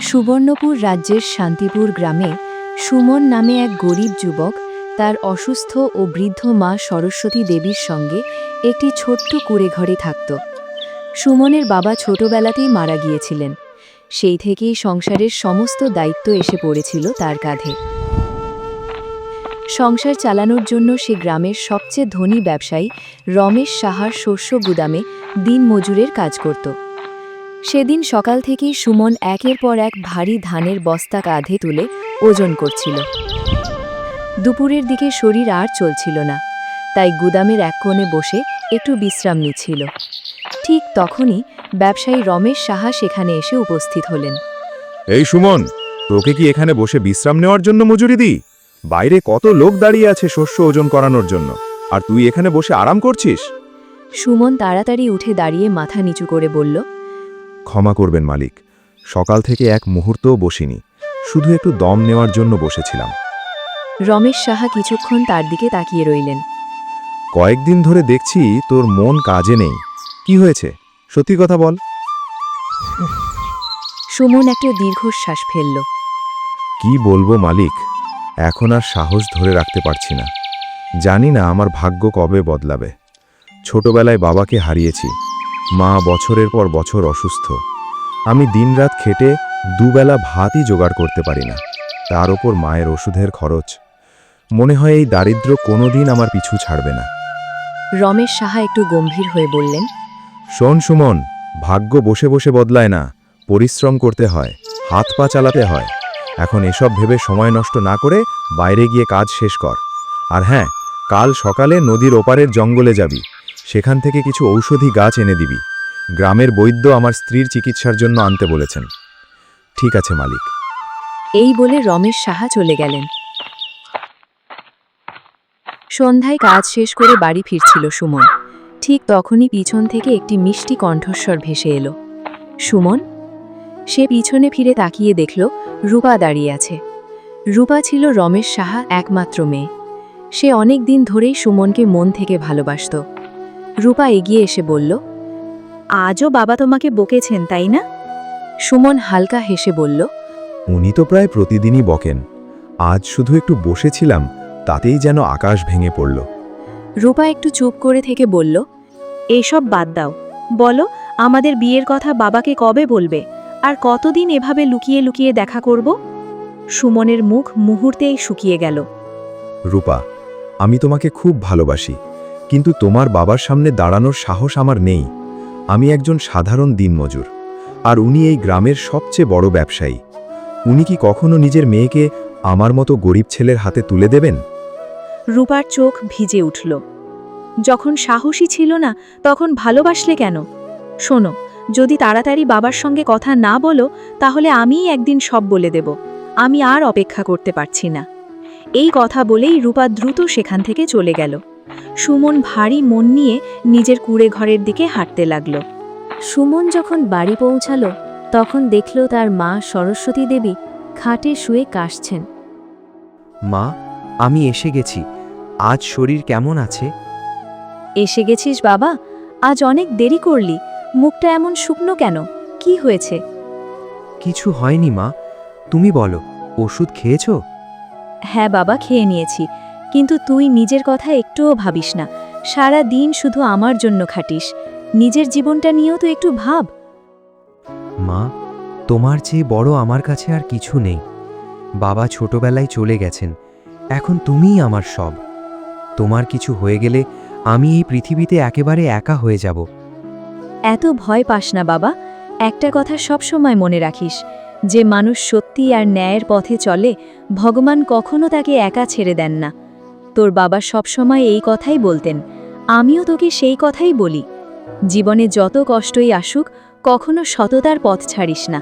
সুবর্ণপুর রাজ্যের শান্তিপুর গ্রামে সুমন নামে এক গরিব যুবক তার অসুস্থ ও বৃদ্ধ মা সরস্বতী দেবীর সঙ্গে একটি ছোট্ট কুঁড়েঘরে থাকত। সুমনের বাবা ছোটবেলাতেই মারা গিয়েছিলেন। সেই থেকেই সংসারের সমস্ত দায়িত্ব এসে পড়েছিল তার কাঁধে। সংসার চালানোর জন্য সে গ্রামের সবচেয়ে ধনী ব্যবসায়ী রমেশ সাহার শস্য গুদামে দিনমজুরের কাজ করত। সেদিন সকাল থেকেই সুমন একের পর এক ভারী ধানের বস্তা কাঁধে তুলে ওজন করছিল। দুপুরের দিকে শরীর আর চলছিল না, তাই গুদামের এক কোণে বসে একটু বিশ্রাম নিচ্ছিল। ঠিক তখনই ব্যবসায়ী রমেশ সাহা সেখানে এসে উপস্থিত হলেন। এই সুমন, তোকে কি এখানে বসে বিশ্রাম নেওয়ার জন্য মজুরি দিই? বাইরে কত লোক দাঁড়িয়ে আছে শস্য ওজন করানোর জন্য, আর তুই এখানে বসে আরাম করছিস? সুমন তাড়াতাড়ি উঠে দাঁড়িয়ে মাথা নিচু করে বলল, ক্ষমা করবেন মালিক, সকাল থেকে এক মুহূর্তও বসিনি, শুধু একটু দম নেওয়ার জন্য বসেছিলাম। রমেশ সাহা কিছুক্ষণ তার দিকে তাকিয়ে রইলেন। কয়েকদিন ধরে দেখছি তোর মন কাজে নেই, কি হয়েছে? সত্যি কথা বল। সুমন একটা দীর্ঘশ্বাস ফেলল। কি বলবো মালিক, এখন আর সাহস ধরে রাখতে পারছি না। জানি না আমার ভাগ্য কবে বদলাবে। ছোটবেলায় বাবাকে হারিয়েছি, মা বছরের পর বছর অসুস্থ। আমি দিনরাত খেটে দুবেলা ভাতই জোগাড় করতে পারি না, তার ওপর মায়ের ওষুধের খরচ। মনে হয় এই দারিদ্র্য কোনোদিন আমার পিছু ছাড়বে না। রমেশ সাহা একটু গম্ভীর হয়ে বললেন, শোন সুমন, ভাগ্য বসে বসে বদলায় না, পরিশ্রম করতে হয়, হাত পা চালাতে হয়। এখন এসব ভেবে সময় নষ্ট না করে বাইরে গিয়ে কাজ শেষ কর। আর হ্যাঁ, কাল সকালে নদীর ওপারের জঙ্গলে যাবি, সেখান থেকে কিছু ঔষধি গাছ এনে দিবি। গ্রামের বৈদ্য আমার স্ত্রীর চিকিৎসার জন্য আনতে বলেছেন। ঠিক আছে মালিক। এই বলে রমেশ সাহা চলে গেলেন। সন্ধ্যায় কাজ শেষ করে বাড়ি ফিরছিল সুমন। ঠিক তখনই পিছন থেকে একটি মিষ্টি কণ্ঠস্বর ভেসে এলো, সুমন। সে পিছনে ফিরে তাকিয়ে দেখল রূপা দাঁড়িয়ে আছে। রূপা ছিল রমেশ সাহা একমাত্র মেয়ে। সে অনেক দিন ধরেই সুমনকে মন থেকে ভালোবাসত। রূপা এগিয়ে এসে বলল, আজও বাবা তোমাকে বকেছেন, তাই না? সুমন হালকা হেসে বলল, উনি তো প্রায় প্রতিদিনই বকেন, আজ শুধু একটু বসেছিলাম, তাতেই যেন আকাশ ভেঙে পড়ল। রূপা একটু চুপ করে থেকে বলল, এসব বাদ দাও, বলো আমাদের বিয়ের কথা বাবাকে কবে বলবে, আর কতদিন এভাবে লুকিয়ে লুকিয়ে দেখা করব? সুমনের মুখ মুহূর্তেই শুকিয়ে গেল। রূপা, আমি তোমাকে খুব ভালোবাসি, কিন্তু তোমার বাবার সামনে দাঁড়ানোর সাহস আমার নেই। আমি একজন সাধারণ দিনমজুর, আর উনি এই গ্রামের সবচেয়ে বড় ব্যবসায়ী। উনি কি কখনো নিজের মেয়েকে আমার মতো গরিব ছেলের হাতে তুলে দেবেন? রূপার চোখ ভিজে উঠল। যখন সাহসী ছিল না, তখন ভালোবাসলে কেন? শোনো, যদি তাড়াতাড়ি বাবার সঙ্গে কথা না বলো, তাহলে আমিই একদিন সব বলে দেব। আমি আর অপেক্ষা করতে পারছি না। এই কথা বলেই রূপা দ্রুত সেখান থেকে চলে গেল। সুমন ভারী মন নিয়ে নিজের কুঁড়ে ঘরের দিকে হাঁটতে লাগল। সুমন যখন বাড়ি পৌঁছাল, তখন দেখল তার মা সরস্বতী দেবী খাটে শুয়ে কাশছেন। মা, আমি এসে গেছি। আজ শরীর কেমন আছে? এসে গেছিস বাবা? আজ অনেক দেরি করলি, মুখটা এমন শুকনো কেন? কি হয়েছে? কিছু হয়নি মা, তুমি বলো, ওষুধ খেয়েছো? হ্যাঁ বাবা, খেয়ে নিয়েছি, কিন্তু তুই নিজের কথা একটুও ভাবিস না। সারা দিন শুধু আমার জন্য খাটিস, নিজের জীবনটা নিয়েও তো একটু ভাব। মা, তোমার চেয়ে বড় আমার কাছে আর কিছু নেই। বাবা ছোটবেলায় চলে গেছেন, এখন তুমিই আমার সব। তোমার কিছু হয়ে গেলে আমি এই পৃথিবীতে একেবারে একা হয়ে যাব। এত ভয় পাস না বাবা, একটা কথা সব সময় মনে রাখিস, যে মানুষ সত্যি আর ন্যায়ের পথে চলে, ভগবান কখনো তাকে একা ছেড়ে দেন না। তোর বাবা সবসময় এই কথাই বলতেন, আমিও তোকে সেই কথাই বলি। জীবনে যত কষ্টই আসুক, কখনো সততার পথ ছাড়িস না।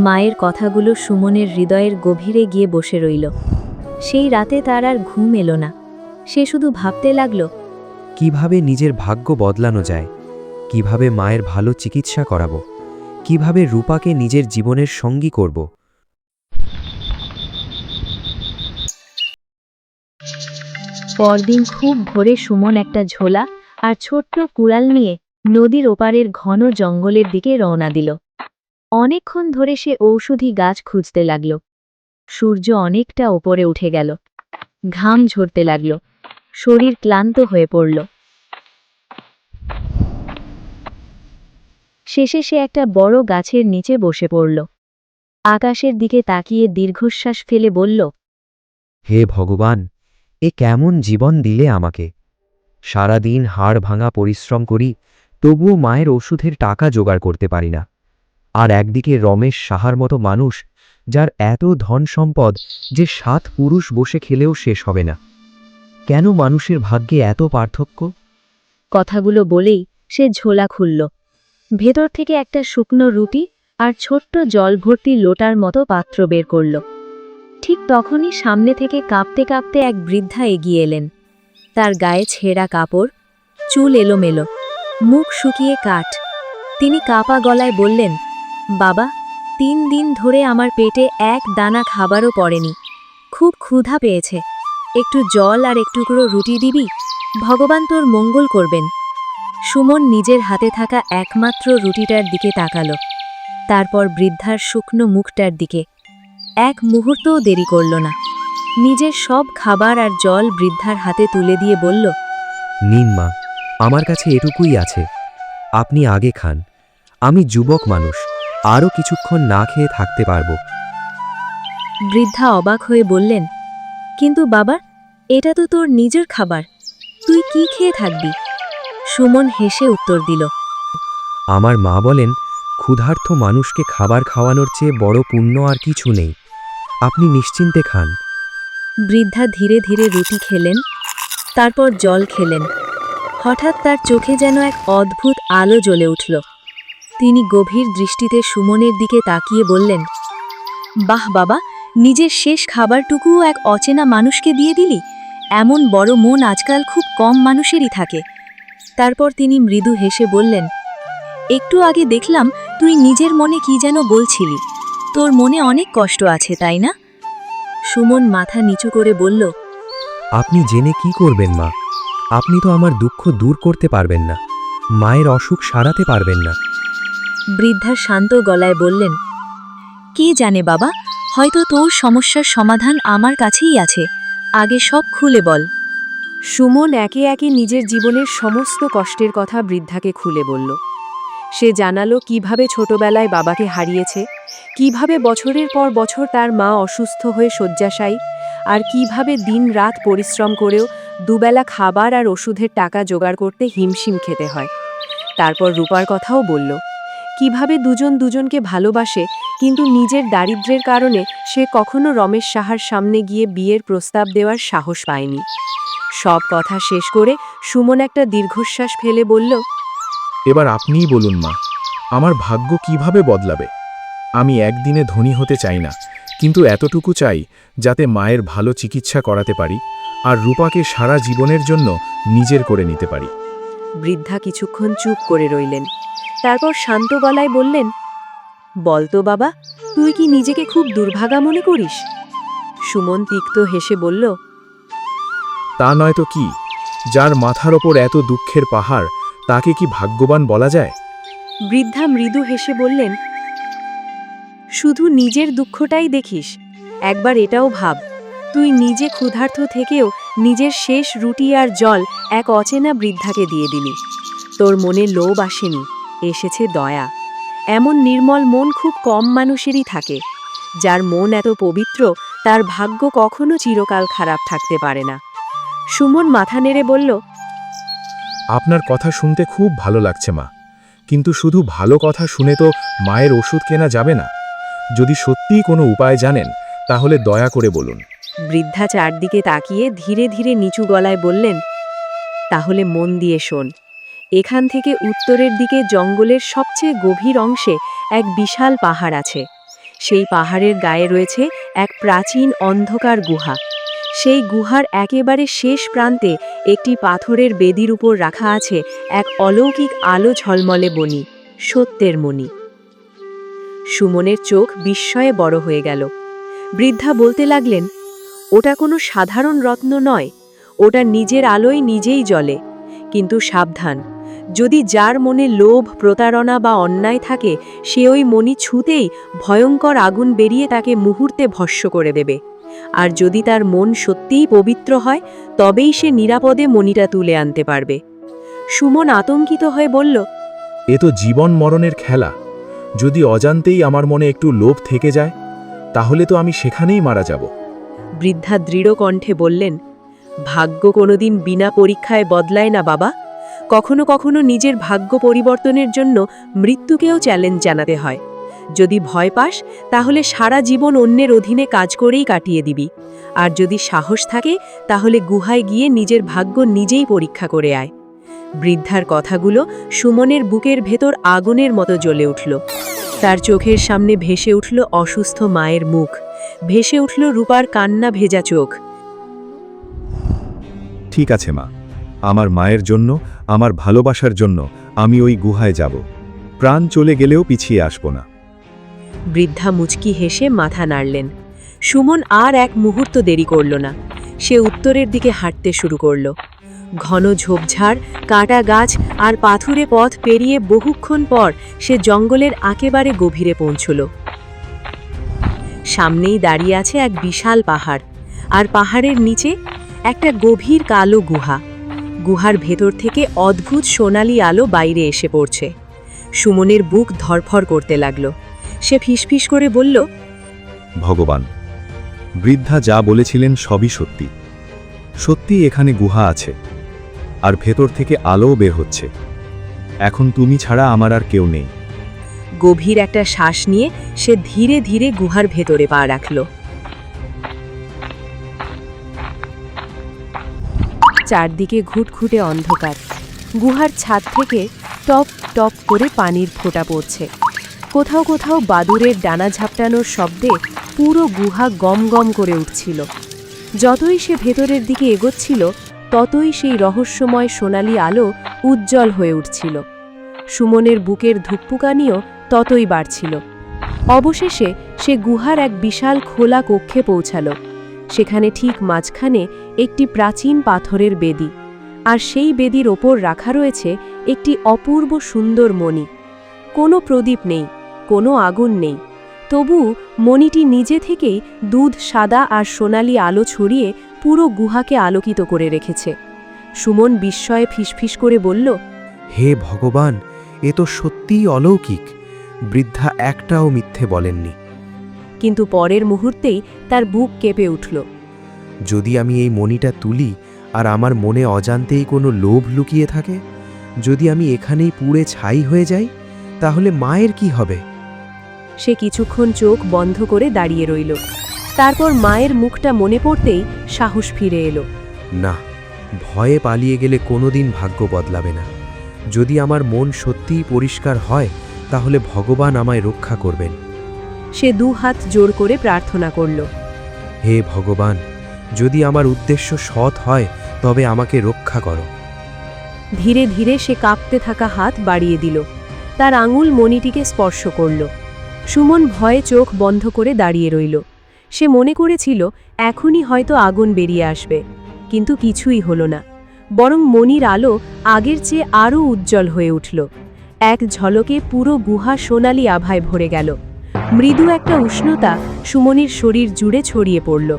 মায়ের কথাগুলো সুমনের হৃদয়ের গভীরে গিয়ে বসে রইল। সেই রাতে তার আর ঘুম এলো না। সে শুধু ভাবতে লাগল, কিভাবে নিজের ভাগ্য বদলানো যায়, কিভাবে মায়ের ভালো চিকিৎসা করাবো, কিভাবে রূপাকে নিজের জীবনের সঙ্গী করব। পরদিন খুব ভোরে সুমন একটা ঝোলা আর ছোট্ট কুড়াল নিয়ে নদীর ওপারের ঘন জঙ্গলের দিকে রওনা দিল। অনেকক্ষণ ধরে সে ঔষধি গাছ খুঁজতে লাগল। সূর্য অনেকটা ওপরে উঠে গেল। ঘাম ঝরতে লাগল। শরীর ক্লান্ত হয়ে পড়ল। শেষে সে একটা বড় গাছের নিচে বসে পড়ল। আকাশের দিকে তাকিয়ে দীর্ঘশ্বাস ফেলে বলল, হে ভগবান, এ কেমন জীবন দিলে আমাকে! সারাদিন হাড় ভাঙা পরিশ্রম করি, তবুও মায়ের ওষুধের টাকা জোগাড় করতে পারি না। আর একদিকে রমেশ সাহার মতো মানুষ, যার এত ধন সম্পদ যে 7 পুরুষ বসে খেলেও শেষ হবে না। কেন মানুষের ভাগ্যে এত পার্থক্য? কথাগুলো বলেই সে ঝোলা খুলল। ভেতর থেকে একটা শুকনো রুটি আর ছোট্ট জল ভর্তি লোটার মতো পাত্র বের করল। ঠিক তখনই সামনে থেকে কাঁপতে কাঁপতে এক বৃদ্ধা এগিয়ে এলেন। তার গায়ে ছেঁড়া কাপড়, চুল এলোমেলো, মুখ শুকিয়ে কাঠ। তিনি কাঁপা গলায় বললেন, বাবা, 3 দিন ধরে আমার পেটে এক দানা খাবারও পড়েনি। খুব ক্ষুধা পেয়েছে। একটু জল আর একটুকরো রুটি দিবি? ভগবান তোর মঙ্গল করবেন। সুমন নিজের হাতে থাকা একমাত্র রুটিটার দিকে তাকালো, তারপর বৃদ্ধার শুকনো মুখটার দিকে। এক মুহূর্তও দেরি করল না। নিজের সব খাবার আর জল বৃদ্ধার হাতে তুলে দিয়ে বলল, নিন মা, আমার কাছে এটুকুই আছে। আপনি আগে খান। আমি যুবক মানুষ, আরও কিছুক্ষণ না খেয়ে থাকতে পারবো। বৃদ্ধা অবাক হয়ে বললেন, কিন্তু বাবা, এটা তো তোর নিজের খাবার, তুই কি খেয়ে থাকবি? সুমন হেসে উত্তর দিল, আমার মা বলেন, ক্ষুধার্ত মানুষকে খাবার খাওয়ানোর চেয়ে বড় পুণ্য আর কিছু নেই। আপনি নিশ্চিন্তে খান। বৃদ্ধা ধীরে ধীরে রুটি খেলেন, তারপর জল খেলেন। হঠাৎ তার চোখে যেন এক অদ্ভুত আলো জ্বলে উঠল। তিনি গভীর দৃষ্টিতে সুমনের দিকে তাকিয়ে বললেন, বাহ বাবা, নিজের শেষ খাবারটুকুও এক অচেনা মানুষকে দিয়ে দিলি। এমন বড় মন আজকাল খুব কম মানুষেরই থাকে। তারপর তিনি মৃদু হেসে বললেন, একটু আগে দেখলাম তুই নিজের মনে কি যেন বলছিলি। তোর মনে অনেক কষ্ট আছে, তাই না? সুমন মাথা নিচু করে বলল, আপনি জেনে কি করবেন মা? আপনি তো আমার দুঃখ দূর করতে পারবেন না, মায়ের অসুখ সারাতে পারবেন না। বৃদ্ধা শান্ত গলায় বললেন, কে জানে বাবা, হয়তো তোর সমস্যার সমাধান আমার কাছেই আছে। আগে সব খুলে বল। সুমন একে একে নিজের জীবনের সমস্ত কষ্টের কথা বৃদ্ধাকে খুলে বলল। সে জানালো কিভাবে ছোটবেলায় বাবাকে হারিয়েছে, কিভাবে বছরের পর বছর তার মা অসুস্থ হয়ে শয্যাশায়ী, আর কিভাবে দিন-রাত পরিশ্রম করেও দুবেলা খাবার আর ওষুধের টাকা জোগাড় করতে হিমশিম খেতে হয়। তারপর রূপার কথাও বলল, কিভাবে দুজন দুজনকে ভালোবাসে, কিন্তু নিজের দারিদ্র্যের কারণে সে কখনো রমেশ সাহার সামনে গিয়ে বিয়ের প্রস্তাব দেওয়ার সাহস পায়নি। সব কথা শেষ করে সুমন একটা দীর্ঘশ্বাস ফেলে বলল, এবার আপনিই বলুন মা, আমার ভাগ্য কিভাবে বদলাবে? আমি একদিনে ধনী হতে চাই না, কিন্তু এতটুকু চাই যাতে মায়ের ভালো চিকিৎসা করাতে পারি আর রূপাকে সারা জীবনের জন্য নিজের করে নিতে পারি। বৃদ্ধা কিছুক্ষণ চুপ করে রইলেন। তারপর শান্ত গলায় বললেন, বলতো বাবা, তুই কি নিজেকে খুব দুর্ভাগা মনে করিস? সুমন তিক্ত হেসে বলল, তা নয় তো কি, যার মাথার ওপর এত দুঃখের পাহাড়, তাকে কি ভাগ্যবান বলা যায়? বৃদ্ধা মৃদু হেসে বললেন, শুধু নিজের দুঃখটাই দেখিস, একবার এটাও ভাব, তুই নিজে ক্ষুধার্ত থেকেও নিজের শেষ রুটি আর জল এক অচেনা বৃদ্ধাকে দিয়ে দিলি। তোর মনে লোভ আসেনি, এসেছে দয়া। এমন নির্মল মন খুব কম মানুষেরই থাকে। যার মন এত পবিত্র, তার ভাগ্য কখনো চিরকাল খারাপ থাকতে পারে না। সুমন মাথা নেড়ে বলল, আপনার কথা শুনতে খুব ভালো লাগছে মা, কিন্তু শুধু ভালো কথা শুনে তো মায়ের ওষুধ কেনা যাবে না। যদি সত্যিই কোনো উপায় জানেন, তাহলে দয়া করে বলুন। বৃদ্ধা চারদিকে তাকিয়ে ধীরে ধীরে নিচু গলায় বললেন, তাহলে মন দিয়ে শোন। এখান থেকে উত্তরের দিকে জঙ্গলের সবচেয়ে গভীর অংশে এক বিশাল পাহাড় আছে। সেই পাহাড়ের গায়ে রয়েছে এক প্রাচীন অন্ধকার গুহা। সেই গুহার একেবারে শেষ প্রান্তে একটি পাথরের বেদির উপর রাখা আছে এক অলৌকিক আলো ঝলমলে মণি, সত্যের মণি। সুমনের চোখ বিস্ময়ে বড় হয়ে গেল। বৃদ্ধা বলতে লাগলেন, ওটা কোনো সাধারণ রত্ন নয়, ওটা নিজের আলোয় নিজেই জ্বলে। কিন্তু সাবধান, যদি যার মনে লোভ, প্রতারণা বা অন্যায় থাকে, সে ওই মণি ছুঁতেই ভয়ঙ্কর আগুন বেরিয়ে তাকে মুহূর্তে ভস্ম করে দেবে। আর যদি তার মন সত্যিই পবিত্র হয়, তবেই সে নিরাপদে মণিটা তুলে আনতে পারবে। সুমন আতঙ্কিত হয়ে বলল, এ তো জীবন মরণের খেলা। যদি অজান্তেই আমার মনে একটু লোভ থেকে যায়, তাহলে তো আমি সেখানেই মারা যাব। বৃদ্ধা দৃঢ় কণ্ঠে বললেন, ভাগ্য কোনোদিন বিনা পরীক্ষায় বদলায় না বাবা। কখনো কখনো নিজের ভাগ্য পরিবর্তনের জন্য মৃত্যুকেও চ্যালেঞ্জ জানাতে হয়। যদি ভয় পাস, তাহলে সারা জীবন অন্যের অধীনে কাজ করেই কাটিয়ে দিবি। আর যদি সাহস থাকে, তাহলে গুহায় গিয়ে নিজের ভাগ্য নিজেই পরীক্ষা করে আয়। বৃদ্ধার কথাগুলো সুমনের বুকের ভেতর আগুনের মতো জ্বলে উঠল। তার চোখের সামনে ভেসে উঠল অসুস্থ মায়ের মুখ, ভেসে উঠল রূপার কান্না ভেজা চোখ। ঠিক আছে মা, আমার মায়ের জন্য, আমার ভালোবাসার জন্য আমি ওই গুহায় যাব। প্রাণ চলে গেলেও পিছিয়ে আসব না। বৃদ্ধা মুচকি হেসে মাথা নাড়লেন। সুমন আর এক মুহূর্ত দেরি করল না। সে উত্তরের দিকে হাঁটতে শুরু করল। ঘন ঝোপঝাড়, কাটা গাছ আর পাথুরে পথ পেরিয়ে বহুক্ষণ পর সে জঙ্গলের একেবারে গভীরে পৌঁছল। সামনেই দাঁড়িয়ে আছে এক বিশাল পাহাড়, আর পাহাড়ের নিচে একটা গভীর কালো গুহা। গুহার ভেতর থেকে অদ্ভুত সোনালি আলো বাইরে এসে পড়ছে। সুমনের বুক ধরফর করতে লাগল। সে ফিসফিস করে বলল, ভগবান, বৃদ্ধা যা বলেছিলেন সবই সত্যি। সত্যি এখানে গুহা আছে, আর ভেতর থেকে আলোও বের হচ্ছে। এখন তুমি ছাড়া আমার আর কেউ নেই। গভীর একটা শ্বাস নিয়ে সে ধীরে ধীরে গুহার ভেতরে পা রাখল। চারদিকে ঘুটঘুটে অন্ধকার। গুহার ছাদ থেকে টপ টপ করে পানির ফোঁটা পড়ছে। কোথাও কোথাও বাদুড়ের ডানা ঝাপটানোর শব্দে পুরো গুহা গম গম করে উঠছিল। যতই সে ভেতরের দিকে এগোচ্ছিল, ততই সেই রহস্যময় সোনালি আলো উজ্জ্বল হয়ে উঠছিল। সুমনের বুকের ধুকপুকানিও ততই বাড়ছিল। অবশেষে সে গুহার এক বিশাল খোলা কক্ষে পৌঁছাল। সেখানে ঠিক মাঝখানে একটি প্রাচীন পাথরের বেদি, আর সেই বেদির ওপর রাখা রয়েছে একটি অপূর্ব সুন্দর মণি। কোনো প্রদীপ নেই, কোনো আগুন নেই, তবু মণিটি নিজে থেকেই দুধ সাদা আর সোনালি আলো ছড়িয়ে পুরো গুহাকে আলোকিত করে রেখেছে। সুমন বিস্ময়ে ফিসফিস করে বলল, হে ভগবান, এ তো সত্যিই অলৌকিক। বৃদ্ধা একটাও মিথ্যে বলেননি। কিন্তু পরের মুহূর্তেই তার বুক কেঁপে উঠল। যদি আমি এই মণিটা তুলি আর আমার মনে অজান্তেই কোনো লোভ লুকিয়ে থাকে, যদি আমি এখানেই পুড়ে ছাই হয়ে যাই, তাহলে মায়ের কি হবে? সে কিছুক্ষণ চোখ বন্ধ করে দাঁড়িয়ে রইল। তারপর মায়ের মুখটা মনে পড়তেই সাহস ফিরে এলো। না, ভয়ে পালিয়ে গেলে কোনোদিন ভাগ্য বদলাবে না। যদি আমার মন সত্যিই পরিষ্কার হয়, তাহলে ভগবান আমায় রক্ষা করবেন। সে দু হাত জোর করে প্রার্থনা করল, হে ভগবান, যদি আমার উদ্দেশ্য সৎ হয়, তবে আমাকে রক্ষা করো। ধীরে ধীরে সে কাঁপতে থাকা হাত বাড়িয়ে দিল। তার আঙুল মণিটিকে স্পর্শ করল। সুমন ভয়ে চোখ বন্ধ করে দাঁড়িয়ে রইল। সে মনে করেছিল এখনই হয়তো আগুন বেরিয়ে আসবে, কিন্তু কিছুই হলো না। বরং মণির আলো আগের চেয়ে আরও উজ্জ্বল হয়ে উঠল। এক ঝলকে পুরো গুহা সোনালি আভায় ভরে গেল। মৃদু একটা উষ্ণতা সুমনির শরীর জুড়ে ছড়িয়ে পড়ল।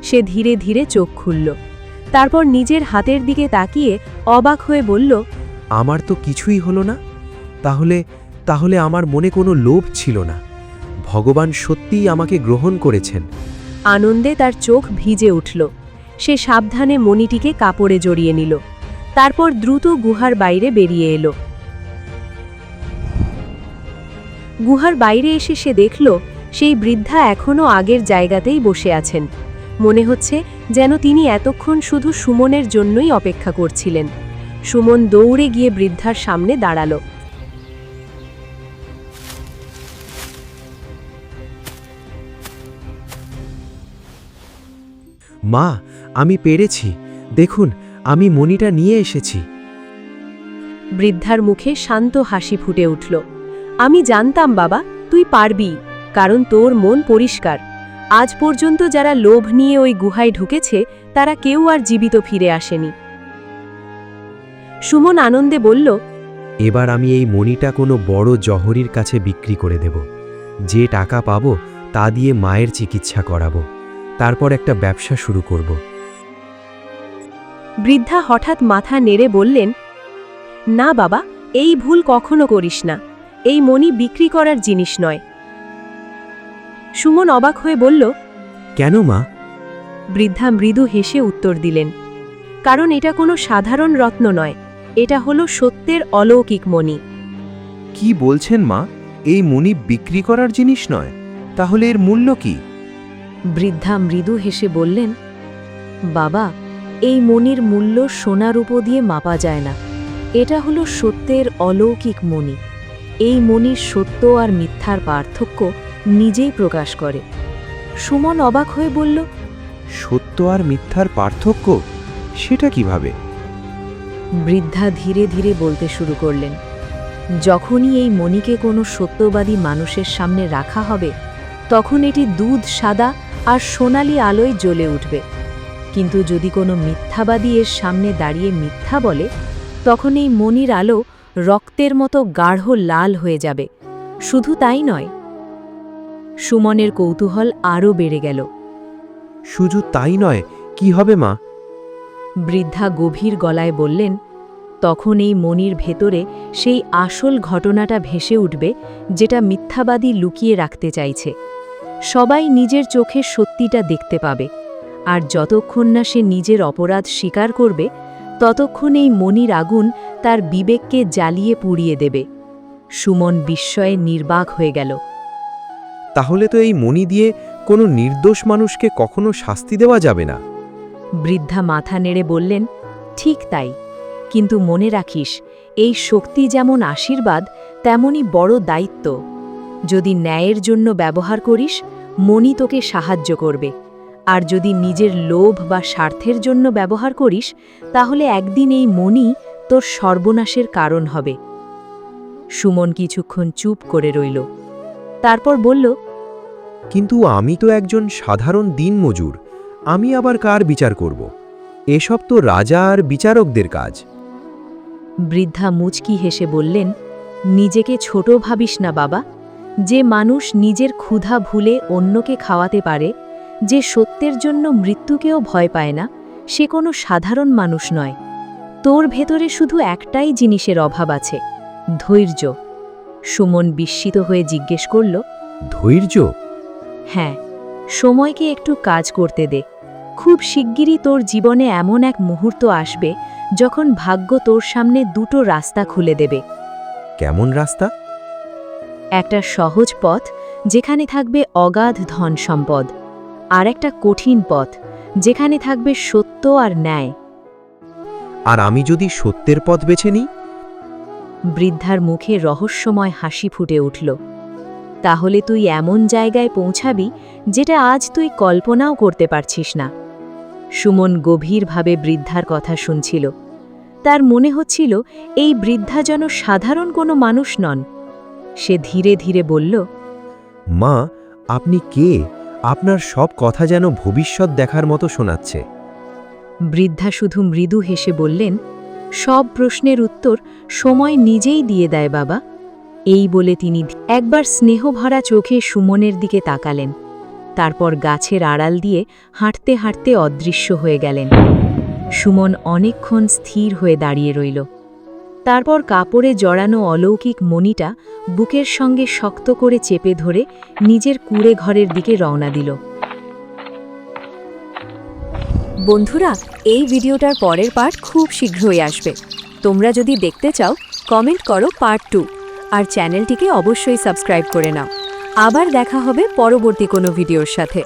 সে ধীরে ধীরে চোখ খুলল। তারপর নিজের হাতের দিকে তাকিয়ে অবাক হয়ে বলল, আমার তো কিছুই হলো না। তাহলে আমার মনে কোনো লোভ ছিল না। ভগবান সত্যিই আমাকে গ্রহণ করেছেন। আনন্দে তার চোখ ভিজে উঠল। সে সাবধানে মণিটিকে কাপড়ে জড়িয়ে নিল। তারপর দ্রুত গুহার বাইরে বেরিয়ে এলো। গুহার বাইরে এসে সে দেখল সেই বৃদ্ধা এখনও আগের জায়গাতেই বসে আছেন। মনে হচ্ছে যেন তিনি এতক্ষণ শুধু সুমনের জন্যই অপেক্ষা করছিলেন। সুমন দৌড়ে গিয়ে বৃদ্ধার সামনে দাঁড়াল। মা, আমি পেরেছি। দেখুন, আমি মণিটা নিয়ে এসেছি। বৃদ্ধার মুখে শান্ত হাসি ফুটে উঠল। আমি জানতাম বাবা, তুই পারবি, কারণ তোর মন পরিষ্কার। আজ পর্যন্ত যারা লোভ নিয়ে ওই গুহায় ঢুকেছে, তারা কেউ আর জীবিত ফিরে আসেনি। সুমন আনন্দে বলল, এবার আমি এই মণিটা কোনো বড় জহরির কাছে বিক্রি করে দেব। যে টাকা পাবো তা দিয়ে মায়ের চিকিৎসা করাবো, তারপর একটা ব্যবসা শুরু করব। বৃদ্ধা হঠাৎ মাথা নেড়ে বললেন, না বাবা, এই ভুল কখনো করিস না। এই মণি বিক্রি করার জিনিস নয়। সুমন অবাক হয়ে বলল, কেন মা? বৃদ্ধা মৃদু হেসে উত্তর দিলেন, কারণ এটা কোনো সাধারণ রত্ন নয়, এটা হলো সত্যের অলৌকিক মণি। কি বলছেন মা? এই মণি বিক্রি করার জিনিস নয়, তাহলে এর মূল্য কি? বৃদ্ধা মৃদু হেসে বললেন, বাবা, এই মণির মূল্য সোনা রূপো দিয়ে মাপা যায় না। এটা হলো সত্যের অলৌকিক মণি। এই মণির সত্য আর মিথ্যার পার্থক্য নিজেই প্রকাশ করে। সুমন অবাক হয়ে বলল, সত্য আর মিথ্যার পার্থক্য সেটা কিভাবে? বৃদ্ধা ধীরে ধীরে বলতে শুরু করলেন, যখনই এই মণিকে কোনো সত্যবাদী মানুষের সামনে রাখা হবে, তখন এটি দুধ সাদা আর সোনালি আলোয় জ্বলে উঠবে। কিন্তু যদি কোনো মিথ্যাবাদী এর সামনে দাঁড়িয়ে মিথ্যা বলে, তখন এই মণির আলো রক্তের মতো গাঢ় লাল হয়ে যাবে। শুধু তাই নয়। সুমনের কৌতূহল আরও বেড়ে গেল। শুধু তাই নয়, কি হবে মা? বৃদ্ধা গভীর গলায় বললেন, তখন এই মণির ভেতরে সেই আসল ঘটনাটা ভেসে উঠবে, যেটা মিথ্যাবাদী লুকিয়ে রাখতে চাইছে। সবাই নিজের চোখে সত্যিটা দেখতে পাবে, আর যতক্ষণ না সে নিজের অপরাধ স্বীকার করবে, ততক্ষণ এই মণির আগুন তার বিবেককে জ্বালিয়ে পুড়িয়ে দেবে। সুমন বিস্ময়ে নির্বাক হয়ে গেল। তাহলে তো এই মণি দিয়ে কোনো নির্দোষ মানুষকে কখনো শাস্তি দেওয়া যাবে না। বৃদ্ধা মাথা নেড়ে বললেন, ঠিক তাই, কিন্তু মনে রাখিস, এই শক্তি যেমন আশীর্বাদ, তেমনি বড় দায়িত্ব। যদি ন্যায়ের জন্য ব্যবহার করিস, মণি তোকে সাহায্য করবে, আর যদি নিজের লোভ বা স্বার্থের জন্য ব্যবহার করিস, তাহলে একদিন এই মণি তোর সর্বনাশের কারণ হবে। সুমন কিছুক্ষণ চুপ করে রইল, তারপর বলল, কিন্তু আমি তো একজন সাধারণ দিনমজুর, আমি আবার কার বিচার করব? এসব তো রাজা আর বিচারকদের কাজ। বৃদ্ধা মুচকি হেসে বললেন, নিজেকে ছোট ভাবিস না বাবা। যে মানুষ নিজের ক্ষুধা ভুলে অন্যকে খাওয়াতে পারে, যে সত্যের জন্য মৃত্যুকেও ভয় পায় না, সে কোনো সাধারণ মানুষ নয়। তোর ভেতরে শুধু একটাই জিনিসের অভাব আছে, ধৈর্য। সুমন বিস্মিত হয়ে জিজ্ঞেস করল, ধৈর্য? হ্যাঁ, সময়কে একটু কাজ করতে দে। খুব শিগগিরই তোর জীবনে এমন এক মুহূর্ত আসবে, যখন ভাগ্য তোর সামনে দুটো রাস্তা খুলে দেবে। কেমন রাস্তা? একটা সহজ পথ, যেখানে থাকবে অগাধ ধন সম্পদ, আর একটা কঠিন পথ, যেখানে থাকবে সত্য আর ন্যায়। আর আমি যদি সত্যের পথ বেছে নিই? বৃদ্ধার মুখে রহস্যময় হাসি ফুটে উঠল। তাহলে তুই এমন জায়গায় পৌঁছাবি, যেটা আজ তুই কল্পনাও করতে পারছিস না। সুমন গভীরভাবে বৃদ্ধার কথা শুনছিল। তার মনে হচ্ছিল, এই বৃদ্ধা যেন সাধারণ কোনো মানুষ নন। সে ধীরে ধীরে বলল, মা, আপনি কে? আপনার সব কথা যেন ভবিষ্যৎ দেখার মতো শোনাচ্ছে। বৃদ্ধা শুধু মৃদু হেসে বললেন, সব প্রশ্নের উত্তর সময় নিজেই দিয়ে দেয় বাবা। এই বলে তিনি একবার স্নেহভরা চোখে সুমনের দিকে তাকালেন, তারপর গাছের আড়াল দিয়ে হাঁটতে হাঁটতে অদৃশ্য হয়ে গেলেন। সুমন অনেকক্ষণ স্থির হয়ে দাঁড়িয়ে রইল। তারপর কাপড়ে জড়ানো অলৌকিক মণিটা বুকের সঙ্গে শক্ত করে চেপে ধরে নিজের কুঁড়ে ঘরের দিকে রওনা দিল। বন্ধুরা, এই ভিডিওটার পরের পার্ট খুব শীঘ্রই আসবে। তোমরা যদি দেখতে চাও, কমেন্ট করো পার্ট 2, আর চ্যানেলটিকে অবশ্যই সাবস্ক্রাইব করে নাও। আবার দেখা হবে পরবর্তী কোনো ভিডিওর সাথে।